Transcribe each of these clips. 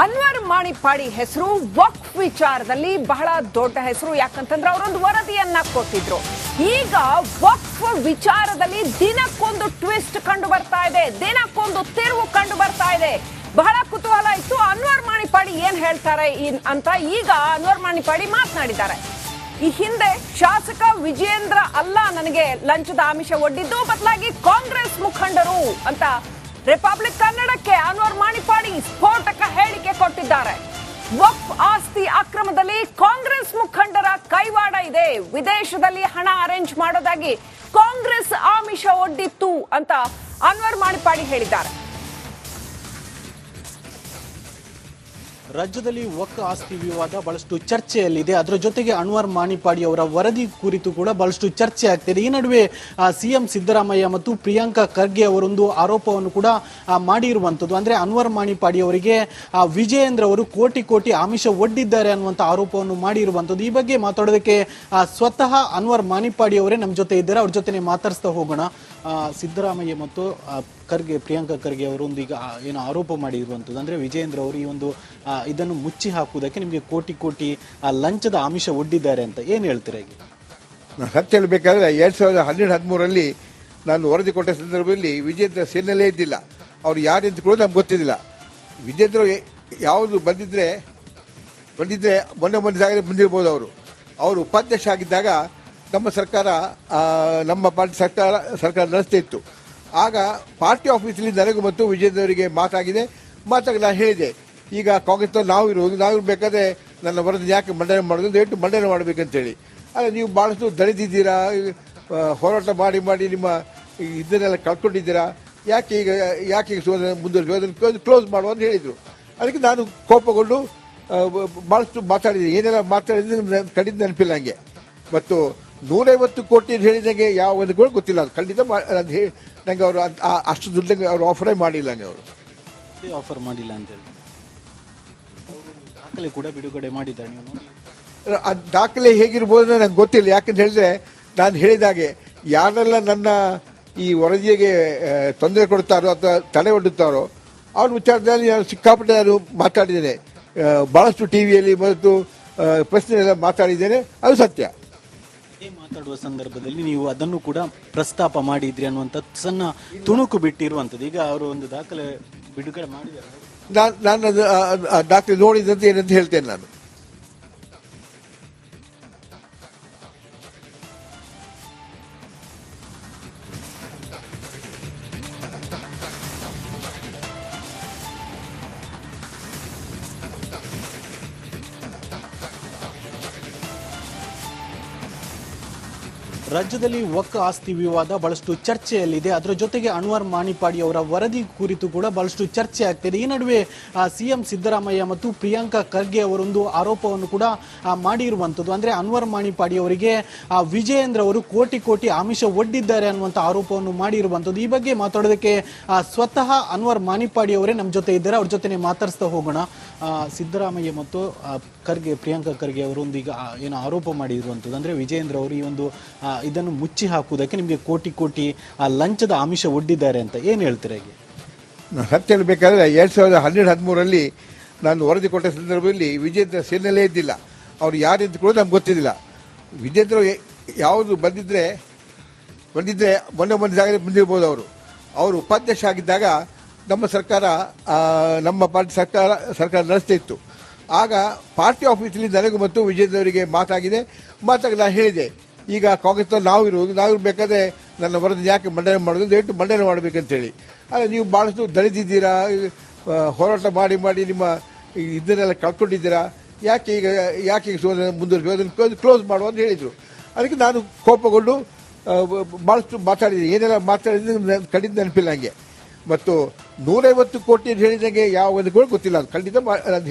ಅನ್ವರ್ ಮಾಣಿಪ್ಪಾಡಿ ಹೆಸರು ವಕ್ಫ್ ವಿಚಾರದಲ್ಲಿ ಬಹಳ ದೊಡ್ಡ ಹೆಸರು. ಯಾಕಂತಂದ್ರೆ ಅವರೊಂದು ವರದಿಯನ್ನ ಕೊಟ್ಟಿದ್ರು. ಈಗ ವಕ್ಫ್ ವಿಚಾರದಲ್ಲಿ ದಿನಕ್ಕೊಂದು ಟ್ವಿಸ್ಟ್ ಕಂಡು ಬರ್ತಾ ಇದೆ, ದಿನಕ್ಕೊಂದು ತಿರುವು ಕಂಡು ಬರ್ತಾ ಇದೆ. ಬಹಳ ಕುತೂಹಲ ಇತ್ತು ಅನ್ವರ್ ಮಾಣಿಪ್ಪಾಡಿ ಏನ್ ಹೇಳ್ತಾರೆ ಅಂತ. ಈಗ ಅನ್ವರ್ ಮಾಣಿಪ್ಪಾಡಿ ಮಾತನಾಡಿದ್ದಾರೆ. ಈ ಹಿಂದೆ ಶಾಸಕ ವಿಜಯೇಂದ್ರ ಅಲ್ಲ ನನಗೆ ಲಂಚದ ಆಮಿಷ ಒಡ್ಡಿದ್ದು, ಬದಲಾಗಿ ಕಾಂಗ್ರೆಸ್ ಮುಖಂಡರು ಅಂತ ರಿಪಬ್ಲಿಕ್ ಕನ್ನಡಕ್ಕೆ ಅನ್ವರ್ ಮಾಣಿಪ್ಪಾಡಿ ಸ್ಫೋಟಕ ಹೇಳಿಕೆ ಕೊಟ್ಟಿದ್ದಾರೆ. ವಕ್ಫ್ ಆಸ್ತಿ ಅಕ್ರಮದಲ್ಲಿ ಕಾಂಗ್ರೆಸ್ ಮುಖಂಡರ ಕೈವಾಡ ಇದೆ, ವಿದೇಶದಲ್ಲಿ ಹಣ ಅರೇಂಜ್ ಮಾಡೋದಾಗಿ ಕಾಂಗ್ರೆಸ್ ಆಮಿಷ ಒಡ್ಡಿತ್ತು ಅಂತ ಅನ್ವರ್ ಮಾಣಿಪ್ಪಾಡಿ ಹೇಳಿದ್ದಾರೆ. ರಾಜ್ಯದಲ್ಲಿ ವಕ್ಫ್ ಆಸ್ತಿ ವಿವಾದ ಬಹಳಷ್ಟು ಚರ್ಚೆಯಲ್ಲಿದೆ. ಅದರ ಜೊತೆಗೆ ಅನ್ವರ್ ಮಾಣಿಪ್ಪಾಡಿ ಅವರ ವರದಿ ಕುರಿತು ಕೂಡ ಬಹಳಷ್ಟು ಚರ್ಚೆ ಆಗ್ತಿದೆ. ಈ ನಡುವೆ ಸಿಎಂ ಸಿದ್ದರಾಮಯ್ಯ ಮತ್ತು ಪ್ರಿಯಾಂಕಾ ಖರ್ಗೆ ಅವರೊಂದು ಆರೋಪವನ್ನು ಕೂಡ ಮಾಡಿರುವಂಥದ್ದು. ಅಂದ್ರೆ ಅನ್ವರ್ ಮಾಣಿಪ್ಪಾಡಿ ಅವರಿಗೆ ವಿಜಯೇಂದ್ರ ಅವರು ಕೋಟಿ ಆಮಿಷ ಒಡ್ಡಿದ್ದಾರೆ ಅನ್ನುವಂಥ ಆರೋಪವನ್ನು ಮಾಡಿರುವಂಥದ್ದು. ಈ ಬಗ್ಗೆ ಮಾತಾಡೋದಕ್ಕೆ ಸ್ವತಃ ಅನ್ವರ್ ಮಾಣಿಪ್ಪಾಡಿ ಅವರೇ ನಮ್ಮ ಜೊತೆ ಇದ್ದಾರೆ. ಅವ್ರ ಜೊತೆ ಮಾತಾಡಿಸ್ತಾ ಹೋಗೋಣ. ಸಿದ್ದರಾಮಯ್ಯ ಮತ್ತು ಖರ್ಗೆ, ಪ್ರಿಯಾಂಕಾ ಖರ್ಗೆ ಅವರೊಂದು ಈಗ ಏನು ಆರೋಪ ಮಾಡಿರುವಂಥದ್ದು, ಅಂದ್ರೆ ವಿಜಯೇಂದ್ರ ಅವರು ಈ ಒಂದು ಇದನ್ನು ಮುಚ್ಚಿ ಹಾಕುವುದಕ್ಕೆ ನಿಮಗೆ ಕೋಟಿ ಲಂಚದ ಆಮಿಷ ಒಡ್ಡಿದ್ದಾರೆ ಅಂತ ಏನ್ ಹೇಳ್ತೀರಾ? ಈಗ ಸತ್ಯ ಹೇಳಬೇಕಾದ್ರೆ 2012-13 ನಾನು ವರದಿ ಕೊಟ್ಟ ಸಂದರ್ಭದಲ್ಲಿ ವಿಜೇಂದ್ರ ಸೇನೆಯಲ್ಲೇ ಇದ್ದಿಲ್ಲ. ಅವ್ರು ಯಾರು ಅಂತ ಕೂಡ ನಮ್ಗೆ ಗೊತ್ತಿದ್ದಿಲ್ಲ. ವಿಜೇಂದ್ರ ಯಾವುದು ಬಂದಿದ್ರೆ ಮೊನ್ನೆ ಜಾಗದಲ್ಲಿ ಬಂದಿರ್ಬೋದು. ಅವರು ಉಪಾಧ್ಯಕ್ಷ ಆಗಿದ್ದಾಗ ನಮ್ಮ ಸರ್ಕಾರ, ನಮ್ಮ ಪಾರ್ಟಿ ಸರ್ಕಾರ ನಡೆಸ್ತಾ ಇತ್ತು. ಆಗ ಪಾರ್ಟಿ ಆಫೀಸಲ್ಲಿ ನನಗೂ ಮತ್ತು ವಿಜೇಂದ್ರ ಅವರಿಗೆ ಮಾತಾಗಿ ನಾನು ಹೇಳಿದೆ, ಈಗ ಕಾಂಗ್ರೆಸ್ ನಾವು ಇರಬೇಕಾದ್ರೆ ನನ್ನ ವರದಿ ಯಾಕೆ ಮಂಡನೆ ಮಾಡೋದು, ದಯವಿಟ್ಟು ಮಂಡನೆ ಮಾಡಬೇಕಂತೇಳಿ. ಆದರೆ ನೀವು ಭಾಳಷ್ಟು ದಣಿದಿದ್ದೀರಾ, ಹೋರಾಟ ಮಾಡಿ ನಿಮ್ಮ ಇದನ್ನೆಲ್ಲ ಕಳ್ಕೊಂಡಿದ್ದೀರಾ, ಯಾಕೆ ಈಗ ಮುಂದುವರಿಸಿ ಅದನ್ನು ಕ್ಲೋಸ್ ಮಾಡುವ ಅಂತ ಹೇಳಿದರು. ಅದಕ್ಕೆ ನಾನು ಕೋಪಗೊಂಡು ಭಾಳಷ್ಟು ಮಾತಾಡಿದ್ದೀನಿ. ಏನೆಲ್ಲ ಮಾತಾಡಿದ್ರೆ ಕಡಿಮೆ ನೆನಪಿಲ್ಲ ನನಗೆ. ಮತ್ತು 150 ಕೋಟಿ ಹೇಳಿದಂಗೆ ಯಾವ ಒಂದು ಕೂಡ ಗೊತ್ತಿಲ್ಲ. ಅದು ಖಂಡಿತ ನಂಗೆ ಅವರು ಅಷ್ಟು ದುಡ್ಡು ಅವರು ಆಫರೇ ಮಾಡಿಲ್ಲ. ನಂಗೆ ಅವರು ಆಫರ್ ಮಾಡಿಲ್ಲ ಅಂತೇಳಿ ದಾಖಲೆ ಕೂಡ ಬಿಡುಗಡೆ ಮಾಡಿದ್ದಾರೆ. ನೀವು ಆ ದಾಖಲೆ ಹೇಗಿರ್ಬೋದು ನಂಗೆ ಗೊತ್ತಿಲ್ಲ. ಯಾಕಂತ ಹೇಳಿದ್ರೆ ನಾನು ಹೇಳಿದಾಗೆ ಯಾರೆಲ್ಲ ನನ್ನ ಈ ವರದಿಗೆ ತೊಂದರೆ ಕೊಡ್ತಾರೋ ಅಥವಾ ತಡೆ ಒಡ್ಡುತ್ತಾರೋ ಅವ್ರ ವಿಚಾರದಲ್ಲಿ ನಾನು ಸಿಕ್ಕಾಪಟ್ಟೆ ನಾನು ಮಾತಾಡಿದ್ದೇನೆ. ಭಾಳಷ್ಟು ಟಿವಿಯಲ್ಲಿ ಮತ್ತು ಪ್ರಶ್ನೆಯೆಲ್ಲ ಮಾತಾಡಿದ್ದೇನೆ. ಅದು ಸತ್ಯ. ಮಾತಾಡುವ ಸಂದರ್ಭದಲ್ಲಿ ನೀವು ಅದನ್ನು ಕೂಡ ಪ್ರಸ್ತಾಪ ಮಾಡಿದ್ರಿ ಅನ್ನುವಂಥ ಸಣ್ಣ ತುಣುಕು ಬಿಟ್ಟಿರುವಂಥದ್ದು. ಈಗ ಅವರು ಒಂದು ದಾಖಲೆ ಬಿಡುಗಡೆ ಮಾಡಿದ್ದಾರೆ. ನಾನು ದಾಖಲೆ ನೋಡಿದಂತೆ ಏನಂತ ಹೇಳ್ತೇನೆ ನಾನು. ರಾಜ್ಯದಲ್ಲಿ ವಕ್ಫ್ ಆಸ್ತಿ ವಿವಾದ ಬಹಳಷ್ಟು ಚರ್ಚೆಯಲ್ಲಿದೆ. ಅದರ ಜೊತೆಗೆ ಅನ್ವರ್ ಮಾಣಿಪ್ಪಾಡಿ ಅವರ ವರದಿ ಕುರಿತು ಕೂಡ ಬಹಳಷ್ಟು ಚರ್ಚೆ ಆಗ್ತಿದೆ. ಈ ನಡುವೆ ಸಿಎಂ ಸಿದ್ದರಾಮಯ್ಯ ಮತ್ತು ಪ್ರಿಯಾಂಕಾ ಖರ್ಗೆ ಅವರೊಂದು ಆರೋಪವನ್ನು ಕೂಡ ಮಾಡಿರುವಂಥದ್ದು. ಅಂದ್ರೆ ಅನ್ವರ್ ಮಾಣಿಪ್ಪಾಡಿ ಅವರಿಗೆ ವಿಜಯೇಂದ್ರ ಅವರು ಕೋಟಿ ಆಮಿಷ ಒಡ್ಡಿದ್ದಾರೆ ಅನ್ನುವಂಥ ಆರೋಪವನ್ನು ಮಾಡಿರುವಂಥದ್ದು. ಈ ಬಗ್ಗೆ ಮಾತಾಡೋದಕ್ಕೆ ಸ್ವತಃ ಅನ್ವರ್ ಮಾಣಿಪ್ಪಾಡಿ ಅವರೇ ನಮ್ಮ ಜೊತೆ ಇದ್ದಾರೆ. ಅವ್ರ ಜೊತೆ ಮಾತಾಡಿಸ್ತಾ ಹೋಗೋಣ. ಸಿದ್ದರಾಮಯ್ಯ ಮತ್ತು ಖರ್ಗೆ, ಪ್ರಿಯಾಂಕಾ ಖರ್ಗೆ ಅವರೊಂದು ಈಗ ಏನು ಆರೋಪ ಮಾಡಿರುವಂಥದ್ದು, ಅಂದ್ರೆ ವಿಜಯೇಂದ್ರ ಅವರು ಈ ಒಂದು ಇದನ್ನು ಮುಚ್ಚಿ ಹಾಕುವುದಕ್ಕೆ ನಿಮಗೆ ಕೋಟಿ ಲಂಚದ ಆಮಿಷ ಒಡ್ಡಿದ್ದಾರೆ ಅಂತ ಏನ್ ಹೇಳ್ತೀರಾ? ಈಗ ಸತ್ಯ ಹೇಳಬೇಕಾದ್ರೆ 2012-13 ನಾನು ವರದಿ ಕೊಟ್ಟ ಸಂದರ್ಭದಲ್ಲಿ ವಿಜೇಂದ್ರ ಸೇನೆಯಲ್ಲೇ ಇದ್ದಿಲ್ಲ. ಅವ್ರು ಯಾರು ಅಂತ ಕೂಡ ನಮ್ಗೆ ಗೊತ್ತಿದ್ದಿಲ್ಲ. ವಿಜೇಂದ್ರ ಯಾವುದು ಬಂದಿದ್ರೆ ಮೊನ್ನೆ ಜಾಗದಲ್ಲಿ ಬಂದಿರ್ಬೋದು. ಅವರು ಉಪಾಧ್ಯಕ್ಷ ಆಗಿದ್ದಾಗ ನಮ್ಮ ಸರ್ಕಾರ, ನಮ್ಮ ಪಾರ್ಟಿ ಸರ್ಕಾರ ನಡೆಸ್ತಾ ಇತ್ತು. ಆಗ ಪಾರ್ಟಿ ಆಫೀಸಲ್ಲಿ ನನಗೂ ಮತ್ತು ವಿಜೇಂದ್ರ ಅವರಿಗೆ ಮಾತಾಗಿ ನಾನು ಹೇಳಿದೆ, ಈಗ ಕಾಂಗ್ರೆಸ್ ನಾವು ಇರಬೇಕಾದ್ರೆ ನನ್ನ ವರದಿ ಯಾಕೆ ಮಂಡನೆ ಮಾಡೋದು, ದಯವಿಟ್ಟು ಮಂಡನೆ ಮಾಡಬೇಕಂತೇಳಿ. ಆದರೆ ನೀವು ಭಾಳಷ್ಟು ದಣಿದಿದ್ದೀರಾ, ಹೋರಾಟ ಮಾಡಿ ನಿಮ್ಮ ಇದನ್ನೆಲ್ಲ ಕಳ್ಕೊಂಡಿದ್ದೀರಾ, ಯಾಕೆ ಈಗ ಮುಂದುವರಿಸಿ ಅದನ್ನು ಕ್ಲೋಸ್ ಮಾಡುವ ಅಂತ ಹೇಳಿದರು. ಅದಕ್ಕೆ ನಾನು ಕೋಪಗೊಂಡು ಭಾಳಷ್ಟು ಮಾತಾಡಿದ್ದೀನಿ. ಏನೆಲ್ಲ ಮಾತಾಡಿದ್ರೆ ಕಡಿಮೆ ನೆನಪಿಲ್ಲ ನನಗೆ. ಮತ್ತು 150 ಕೋಟಿ ಹೇಳಿದಂಗೆ ಯಾವ ಒಂದು ಕೂಡ ಗೊತ್ತಿಲ್ಲ. ಅದು ಖಂಡಿತ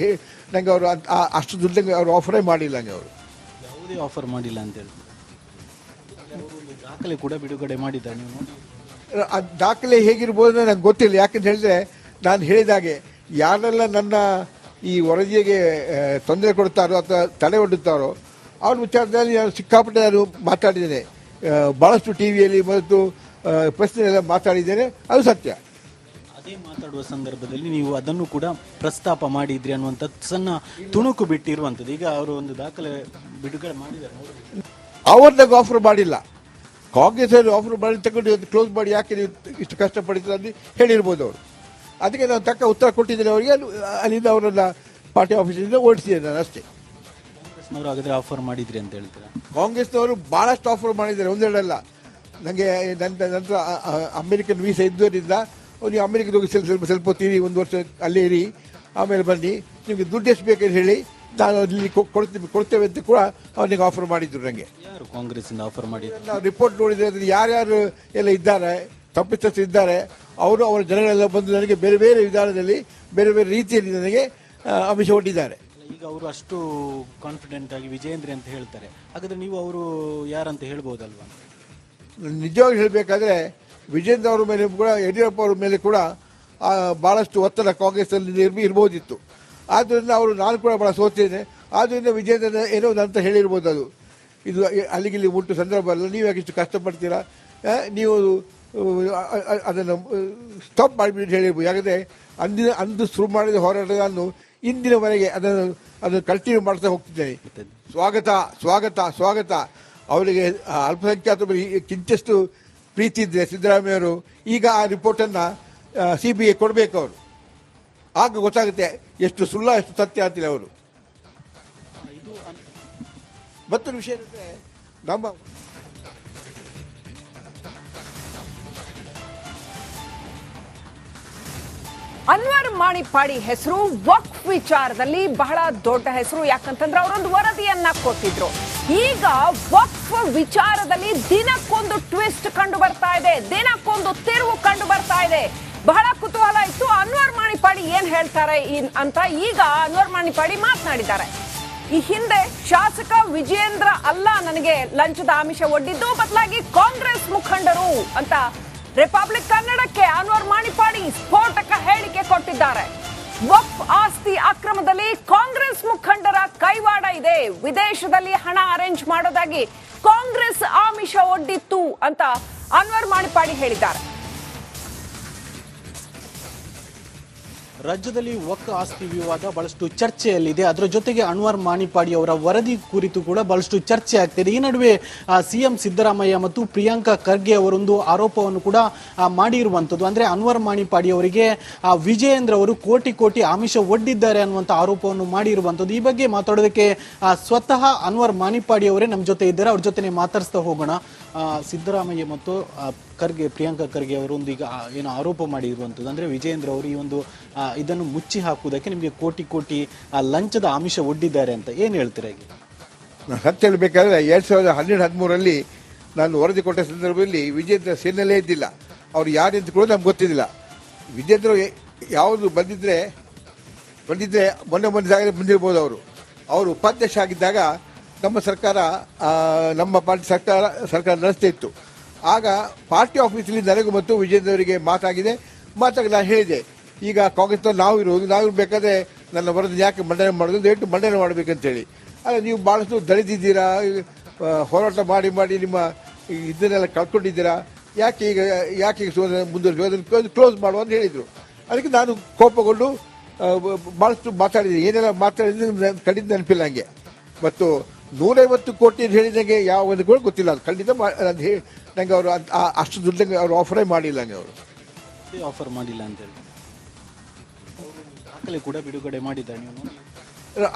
ನಂಗೆ ಅವರು ಅಷ್ಟು ದುಡ್ಡು ಅವರು ಆಫರೇ ಮಾಡಿಲ್ಲ. ನಂಗೆ ಅವರು ಯಾವುದೇ ಆಫರ್ ಮಾಡಿಲ್ಲ ಅಂತೇಳಿ ದಾಖಲೆ ಕೂಡ ಬಿಡುಗಡೆ ಮಾಡಿದ್ದಾರೆ. ನೀವು ಆ ದಾಖಲೆ ಹೇಗಿರ್ಬೋದು ನಂಗೆ ಗೊತ್ತಿಲ್ಲ. ಯಾಕಂತ ಹೇಳಿದ್ರೆ ನಾನು ಹೇಳಿದಾಗೆ ಯಾರೆಲ್ಲ ನನ್ನ ಈ ವರದಿಗೆ ತೊಂದರೆ ಕೊಡ್ತಾರೋ ಅಥವಾ ತಡೆ ಒಡ್ಡುತ್ತಾರೋ ಅವ್ರ ವಿಚಾರದಲ್ಲಿ ನಾನು ಸಿಕ್ಕಾಪಟ್ಟೆ ನಾನು ಮಾತಾಡಿದ್ದೇನೆ. ಭಾಳಷ್ಟು ಟಿವಿಯಲ್ಲಿ ಮತ್ತು ಪ್ರಶ್ನೆಯೆಲ್ಲ ಮಾತಾಡಿದ್ದೇನೆ. ಅದು ಸತ್ಯ. ಅದೇ ಮಾತಾಡುವ ಸಂದರ್ಭದಲ್ಲಿ ನೀವು ಅದನ್ನು ಕೂಡ ಪ್ರಸ್ತಾಪ ಮಾಡಿದ್ರಿ ಅನ್ನುವಂಥದ್ದು ಸಣ್ಣ ತುಣುಕು ಬಿಟ್ಟಿರುವಂಥದ್ದು. ಈಗ ಅವರು ಒಂದು ದಾಖಲೆ ಬಿಡುಗಡೆ ಮಾಡಿದ್ದಾರೆ. ಅವ್ರದಾಗ ಆಫರ್ ಮಾಡಿಲ್ಲ, ಕಾಂಗ್ರೆಸ್ ಅವರು ಆಫರ್ ಮಾಡಿ ತಗೊಂಡು ಕ್ಲೋಸ್ ಮಾಡಿ ಯಾಕೆ ನೀವು ಇಷ್ಟು ಕಷ್ಟಪಡ್ತೀರ ಅಂತ ಹೇಳಿರ್ಬೋದು ಅವರು. ಅದಕ್ಕೆ ನಾವು ತಕ್ಕ ಉತ್ತರ ಕೊಟ್ಟಿದ್ದೇನೆ ಅವರಿಗೆ. ಅಲ್ಲಿಂದ ಅವರನ್ನ ಪಾರ್ಟಿ ಆಫೀಸಿಂದ ಓಡಿಸಿದ್ದೇನೆ ನಾನು ಅಷ್ಟೇ. ಕಾಂಗ್ರೆಸ್ನವರು ಹಾಗಾದ್ರೆ ಆಫರ್ ಮಾಡಿದ್ರಿ ಅಂತ ಹೇಳ್ತೀರಾ? ಕಾಂಗ್ರೆಸ್ನವರು ಭಾಳಷ್ಟು ಆಫರ್ ಮಾಡಿದ್ದಾರೆ, ಒಂದೆರಡಲ್ಲ. ನನಗೆ ನಂತರ ಅಮೆರಿಕನ್ ವೀಸಾ ಇದ್ದವರಿಂದ ನೀವು ಅಮೆರಿಕದ ಹೋಗಿ ಸ್ವಲ್ಪ ಹೊತ್ತೀರಿ, ಒಂದು ವರ್ಷ ಅಲ್ಲೇ ಇರಿ, ಆಮೇಲೆ ಬನ್ನಿ, ನಿಮಗೆ ದುಡ್ಡು ಎಷ್ಟು ಬೇಕಂತ ಹೇಳಿ ನಾನು ಅಲ್ಲಿ ಕೊಡ್ತೇವೆ ಅಂತ ಕೂಡ ಅವನಿಗೆ ಆಫರ್ ಮಾಡಿದ್ರು. ನನಗೆ ಯಾರು ಕಾಂಗ್ರೆಸ್ಸಿಂದ ಆಫರ್ ಮಾಡಿದ್ರು? ನಾವು ರಿಪೋರ್ಟ್ ನೋಡಿದರೆ ಅದರಲ್ಲಿ ಯಾರ್ಯಾರು ಎಲ್ಲ ಇದ್ದಾರೆ, ತಪ್ಪಿತಸ್ಥರು ಇದ್ದಾರೆ, ಅವರು ಅವರ ಜನಗಳೆಲ್ಲ ಬಂದು ನನಗೆ ಬೇರೆ ಬೇರೆ ವಿಧಾನದಲ್ಲಿ ಬೇರೆ ಬೇರೆ ರೀತಿಯಲ್ಲಿ ನನಗೆ ಆಮಿಷ ಒಡ್ಡಿದ್ದಾರೆ. ಈಗ ಅವರು ಅಷ್ಟು ಕಾನ್ಫಿಡೆಂಟ್ ಆಗಿ ವಿಜಯೇಂದ್ರ ಅಂತ ಹೇಳ್ತಾರೆ, ಹಾಗಾದ್ರೆ ನೀವು ಅವರು ಯಾರಂತ ಹೇಳ್ಬೋದಲ್ವಾ? ನಿಜವಾಗಿ ಹೇಳಬೇಕಾದ್ರೆ ವಿಜೇಂದ್ರ ಅವರ ಮೇಲೆ ಕೂಡ ಯಡಿಯೂರಪ್ಪ ಅವರ ಮೇಲೆ ಕೂಡ ಭಾಳಷ್ಟು ಒತ್ತಡ ಕಾಂಗ್ರೆಸ್ನಲ್ಲಿ ಇರ್ಬೋದಿತ್ತು. ಆದ್ದರಿಂದ ಅವರು ನಾನು ಕೂಡ ಭಾಳ ಸೋತಿದ್ದೇನೆ. ಆದ್ದರಿಂದ ವಿಜೇಂದ್ರ ಏನೋ ಅಂತ ಹೇಳಿರ್ಬೋದು, ಅದು ಇದು ಅಲ್ಲಿಗಿಲ್ಲಿ ಮುಟ್ಟು ಸಂದರ್ಭ ಅಲ್ಲ, ನೀವು ಯಾಕೆ ಇಷ್ಟು ಕಷ್ಟಪಡ್ತೀರಾ, ನೀವು ಅದನ್ನು ಸ್ಟಾಪ್ ಮಾಡಿಬಿಟ್ಟು ಹೇಳಿರ್ಬೋದು. ಯಾಕಂದರೆ ಅಂದು ಶುರು ಮಾಡಿದ ಹೋರಾಟವನ್ನು ಇಂದಿನವರೆಗೆ ಅದನ್ನು ಕಂಟಿನ್ಯೂ ಮಾಡ್ತಾ ಹೋಗ್ತಿದ್ದೇನೆ. ಸ್ವಾಗತ ಸ್ವಾಗತ ಸ್ವಾಗತ. ಅವರಿಗೆ ಅಲ್ಪಸಂಖ್ಯಾತ ಕಿಂಚಷ್ಟು ಪ್ರೀತಿ ಇದ್ದರೆ ಸಿದ್ದರಾಮಯ್ಯವರು ಈಗ ಆ ರಿಪೋರ್ಟನ್ನು CBI ಕೊಡಬೇಕು ಅವರು. ಆಗ ಗೊತ್ತಾಗುತ್ತೆ ಎಷ್ಟು ಸುಳ್ಳ ಎಷ್ಟು ಸತ್ಯ ಅಂತಿಲ್ಲ ಅವರು. ಮತ್ತೊಂದು ವಿಷಯ ಅಂದರೆ ನಮ್ಮ ಅನ್ವರ್ ಮಾಣಿಪ್ಪಾಡಿ ಹೆಸರು ವಕ್ಫ್ ವಿಚಾರದಲ್ಲಿ ಬಹಳ ದೊಡ್ಡ ಹೆಸರು. ಯಾಕಂತಂದ್ರೆ ಅವರೊಂದು ವರದಿಯನ್ನ ಕೊಟ್ಟಿದ್ರು. ಈಗ ವಕ್ಫ್ ವಿಚಾರದಲ್ಲಿ ದಿನಕ್ಕೊಂದು ಟ್ವಿಸ್ಟ್ ಕಂಡು ಬರ್ತಾ ಇದೆ, ದಿನಕ್ಕೊಂದು ತಿರುವು ಕಂಡು ಬರ್ತಾ ಇದೆ. ಬಹಳ ಕುತೂಹಲ ಇತ್ತು ಅನ್ವರ್ ಮಾಣಿಪ್ಪಾಡಿ ಏನ್ ಹೇಳ್ತಾರೆ ಅಂತ. ಈಗ ಅನ್ವರ್ ಮಾಣಿಪ್ಪಾಡಿ ಮಾತನಾಡಿದ್ದಾರೆ. ಈ ಹಿಂದೆ ಶಾಸಕ ವಿಜಯೇಂದ್ರ ಅಲ್ಲ ನನಗೆ ಲಂಚದ ಆಮಿಷ ಒಡ್ಡಿದ್ದು, ಬದಲಾಗಿ ಕಾಂಗ್ರೆಸ್ ಮುಖಂಡರು ಅಂತ ರಿಪಬ್ಲಿಕ್ ಕನ್ನಡಕ್ಕೆ ಅನ್ವರ್ ಮಾಣಿಪ್ಪಾಡಿ ಸ್ಫೋಟಕ ಹೇಳಿಕೆ ಕೊಟ್ಟಿದ್ದಾರೆ. ವಕ್ಫ್ ಆಸ್ತಿ ಅಕ್ರಮದಲ್ಲಿ ಕಾಂಗ್ರೆಸ್ ಮುಖಂಡರ ಕೈವಾಡ ಇದೆ, ವಿದೇಶದಲ್ಲಿ ಹಣ ಅರೇಂಜ್ ಮಾಡೋದಾಗಿ ಕಾಂಗ್ರೆಸ್ ಆಮಿಷ ಒಡ್ಡಿತ್ತು ಅಂತ ಅನ್ವರ್ ಮಾಣಿಪ್ಪಾಡಿ ಹೇಳಿದ್ದಾರೆ. ರಾಜ್ಯದಲ್ಲಿ ವಕ್ಫ್ ಆಸ್ತಿ ವಿವಾದ ಬಹಳಷ್ಟು ಚರ್ಚೆಯಲ್ಲಿದೆ. ಅದರ ಜೊತೆಗೆ ಅನ್ವರ್ ಮಾಣಿಪ್ಪಾಡಿ ಅವರ ವರದಿ ಕುರಿತು ಕೂಡ ಬಹಳಷ್ಟು ಚರ್ಚೆ ಆಗ್ತಿದೆ. ಈ ನಡುವೆ CM ಸಿದ್ದರಾಮಯ್ಯ ಮತ್ತು ಪ್ರಿಯಾಂಕಾ ಖರ್ಗೆ ಅವರೊಂದು ಆರೋಪವನ್ನು ಕೂಡ ಮಾಡಿರುವಂಥದ್ದು. ಅಂದ್ರೆ ಅನ್ವರ್ ಮಾಣಿಪ್ಪಾಡಿ ಅವರಿಗೆ ವಿಜಯೇಂದ್ರ ಅವರು ಕೋಟಿ ಕೋಟಿ ಆಮಿಷ ಒಡ್ಡಿದ್ದಾರೆ ಅನ್ನುವಂಥ ಆರೋಪವನ್ನು ಮಾಡಿರುವಂಥದ್ದು. ಈ ಬಗ್ಗೆ ಮಾತಾಡೋದಕ್ಕೆ ಸ್ವತಃ ಅನ್ವರ್ ಮಾಣಿಪ್ಪಾಡಿ ಅವರೇ ನಮ್ಮ ಜೊತೆ ಇದ್ದಾರೆ. ಅವ್ರ ಜೊತೆ ಮಾತಾಡಿಸ್ತಾ ಹೋಗೋಣ. ಸಿದ್ದರಾಮಯ್ಯ ಮತ್ತು ಪ್ರಿಯಾಂಕಾ ಖರ್ಗೆ ಅವರು ಒಂದು ಈಗ ಏನು ಆರೋಪ ಮಾಡಿರುವಂಥದ್ದು, ಅಂದ್ರೆ ವಿಜಯೇಂದ್ರ ಅವರು ಈ ಒಂದು ಇದನ್ನು ಮುಚ್ಚಿ ಹಾಕುವುದಕ್ಕೆ ನಿಮಗೆ ಕೋಟಿ ಕೋಟಿ ಲಂಚದ ಆಮಿಷ ಒಡ್ಡಿದ್ದಾರೆ ಅಂತ ಏನ್ ಹೇಳ್ತೀರಾ? ಈಗ ನಾನು ಸತ್ಯ ಹೇಳಬೇಕಾದ್ರೆ 2012-13 ನಾನು ವರದಿ ಕೊಟ್ಟ ಸಂದರ್ಭದಲ್ಲಿ ವಿಜೇಂದ್ರ ಸೇನೆಯಲ್ಲೇ ಇದ್ದಿಲ್ಲ. ಅವ್ರು ಯಾರು ಅಂತ ಕೂಡ ನಮ್ಗೆ ಗೊತ್ತಿದ್ದಿಲ್ಲ. ವಿಜೇಂದ್ರ ಯಾವುದು ಬಂದಿದ್ರೆ ಮೊನ್ನೆ ಜಾಗದಲ್ಲಿ ಬಂದಿರ್ಬೋದು. ಅವರು ಉಪಾಧ್ಯಕ್ಷ ಆಗಿದ್ದಾಗ ನಮ್ಮ ಸರ್ಕಾರ ನಮ್ಮ ಪಾರ್ಟಿ ಸರ್ಕಾರ ನಡೆಸ್ತಾ ಇತ್ತು. ಆಗ ಪಾರ್ಟಿ ಆಫೀಸಲ್ಲಿ ನನಗೂ ಮತ್ತು ವಿಜೇಂದ್ರ ಅವರಿಗೆ ಮಾತಾಗಿ ನಾನು ಹೇಳಿದೆ, ಈಗ ಕಾಂಗ್ರೆಸ್ನಲ್ಲಿ ನಾವು ಇರಬೇಕಾದ್ರೆ ನನ್ನ ವರದಿ ಯಾಕೆ ಮಂಡನೆ ಮಾಡೋದು, ದಯವಿಟ್ಟು ಮಂಡನೆ ಮಾಡಬೇಕಂತೇಳಿ. ಆದರೆ ನೀವು ಭಾಳಷ್ಟು ದಳಿದಿದ್ದೀರಾ, ಹೋರಾಟ ಮಾಡಿ ನಿಮ್ಮ ಇದನ್ನೆಲ್ಲ ಕಳ್ಕೊಂಡಿದ್ದೀರಾ, ಯಾಕೆ ಈಗ ಮುಂದುವರಿಸಿ ಅದನ್ನು ಕ್ಲೋಸ್ ಮಾಡುವ ಅಂತ ಹೇಳಿದರು. ಅದಕ್ಕೆ ನಾನು ಕೋಪಗೊಂಡು ಭಾಳಷ್ಟು ಮಾತಾಡಿದ್ದೀನಿ. ಏನೆಲ್ಲ ಮಾತಾಡಿದ್ರೆ ಖಂಡಿತ ನೆನಪಿಲ್ಲ ನನಗೆ. ಮತ್ತು 150 ಕೋಟಿ ಹೇಳಿದಂಗೆ ಯಾವ ಒಂದು ಕೂಡ ಗೊತ್ತಿಲ್ಲ. ಅದು ಖಂಡಿತ ನನಗೆ ಅವರು ಅಷ್ಟು ದುಡ್ಡು ಅವರು ಆಫರೇ ಮಾಡಿಲ್ಲ. ನನಗೆ ಅವರು ಆಫರ್ ಮಾಡಿಲ್ಲ ಅಂತ ಹೇಳಿ ದಾಖಲೆ ಕೂಡ ಬಿಡುಗಡೆ ಮಾಡಿದ್ದಾರೆ. ನೀವು